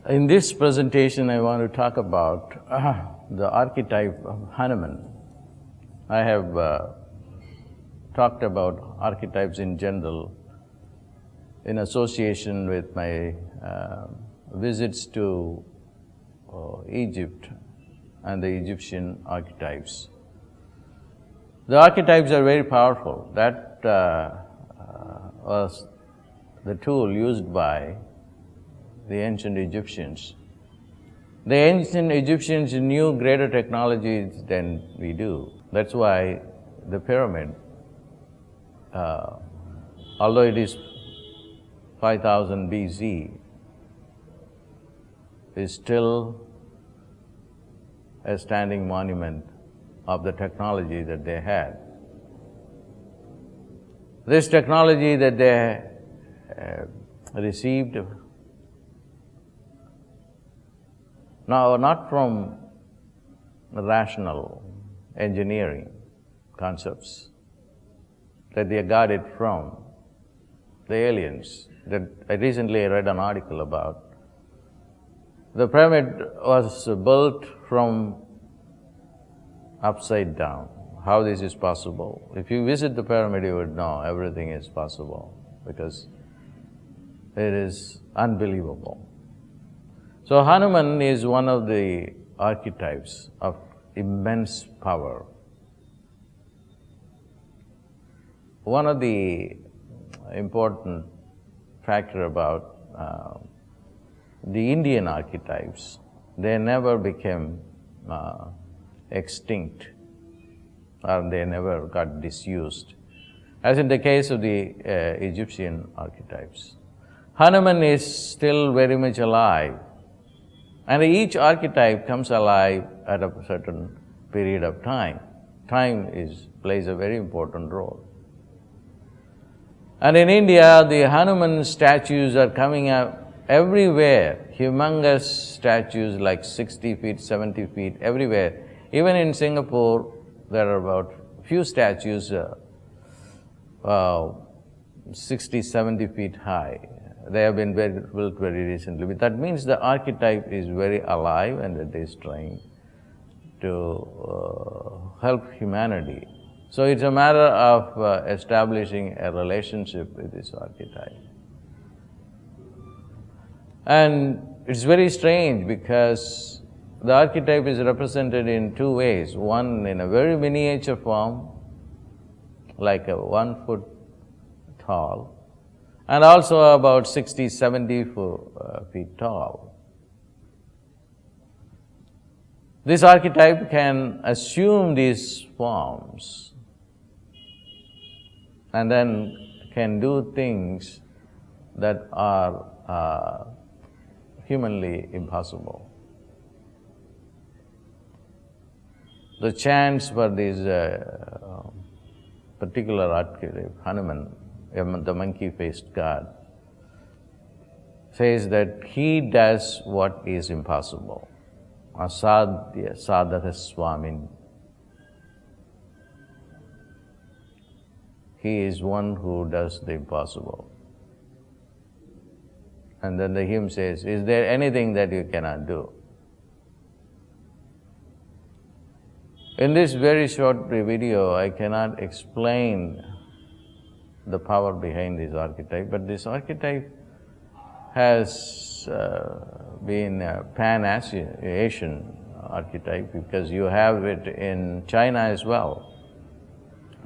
In this presentation, I want to talk about the archetype of Hanuman. I have talked about archetypes in general in association with my visits to Egypt and the Egyptian archetypes. The archetypes are very powerful. That was the tool used by the ancient Egyptians. The ancient Egyptians knew greater technologies than we do. That's why the pyramid, although it is 5000 BC, is still a standing monument of the technology that they had. This technology that they received, now not from rational engineering concepts, that they got it from the aliens. That I recently read an article about. The pyramid was built from upside down. How this is possible? If you visit the pyramid, you would know everything is possible because it is unbelievable. So Hanuman is one of the archetypes of immense power. One of the important factor about the Indian archetypes, they never became extinct, or they never got disused, as in the case of the Egyptian archetypes. Hanuman is still very much alive, and each archetype comes alive at a certain period of time. Time plays a very important role. And in India, the Hanuman statues are coming up everywhere, humongous statues like 60 feet, 70 feet, everywhere. Even in Singapore, there are about few statues 60, 70 feet high. They have been built very recently. But that means the archetype is very alive and it is trying to help humanity. So it's a matter of establishing a relationship with this archetype. And it's very strange because the archetype is represented in two ways. One in a very miniature form, like a 1 foot tall, and also about 60, 70 feet tall. This archetype can assume these forms and then can do things that are humanly impossible. The chants for this particular archetype, Hanuman, the monkey-faced god, says that he does what is impossible. Asadhya sadhaka swamin. He is one who does the impossible. And then the hymn says, is there anything that you cannot do? In this very short video, I cannot explain the power behind this archetype, but this archetype has been a pan-Asian archetype because you have it in China as well.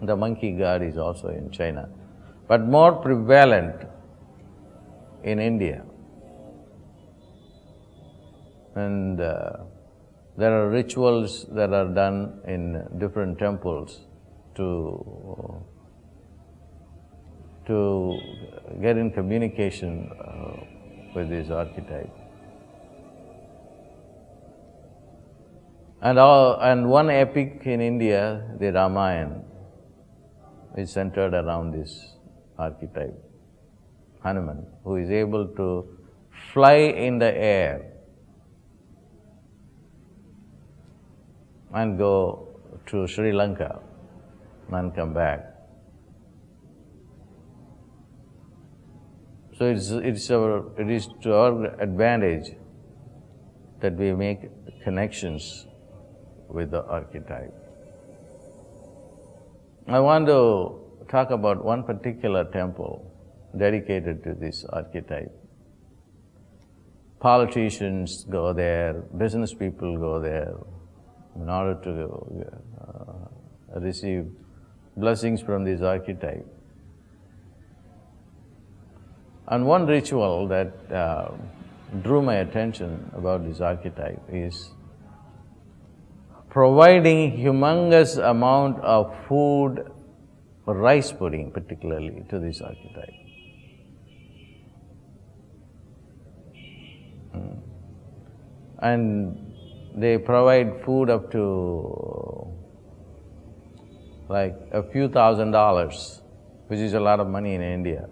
The monkey god is also in China, but more prevalent in India. And there are rituals that are done in different temples to get in communication with this archetype. And one epic in India, the Ramayana, is centered around this archetype, Hanuman, who is able to fly in the air and go to Sri Lanka and come back. So it is to our advantage that we make connections with the archetype. I want to talk about one particular temple dedicated to this archetype. Politicians go there, business people go there in order to receive blessings from this archetype. And one ritual that drew my attention about this archetype is providing humongous amount of food, rice pudding particularly, to this archetype. And they provide food up to like a few $1,000s, which is a lot of money in India.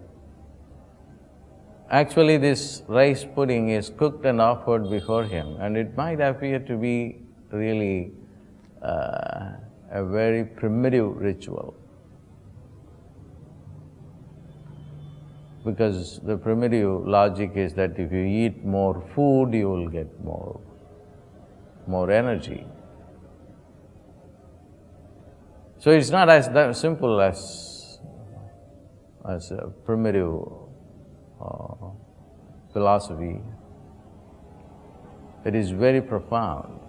Actually, this rice pudding is cooked and offered before him, and it might appear to be really a very primitive ritual, because the primitive logic is that if you eat more food, you will get more energy. So it's not as that simple as a primitive philosophy. It is very profound,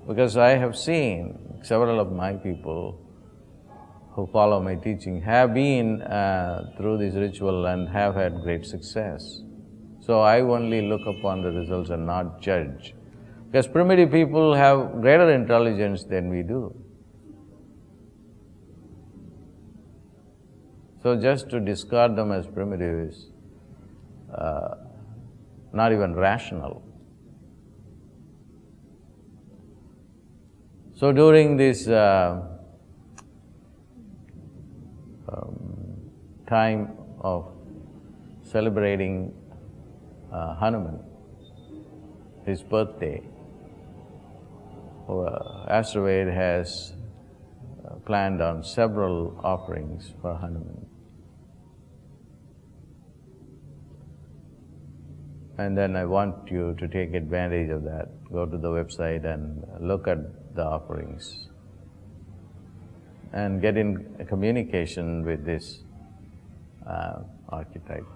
because I have seen several of my people who follow my teaching have been through this ritual and have had great success. So I only look upon the results and not judge, because primitive people have greater intelligence than we do. So just to discard them as primitive is not even rational. So during this time of celebrating Hanuman, his birthday, AstroVed has planned on several offerings for Hanuman. And then I want you to take advantage of that. Go to the website and look at the offerings and get in communication with this archetype.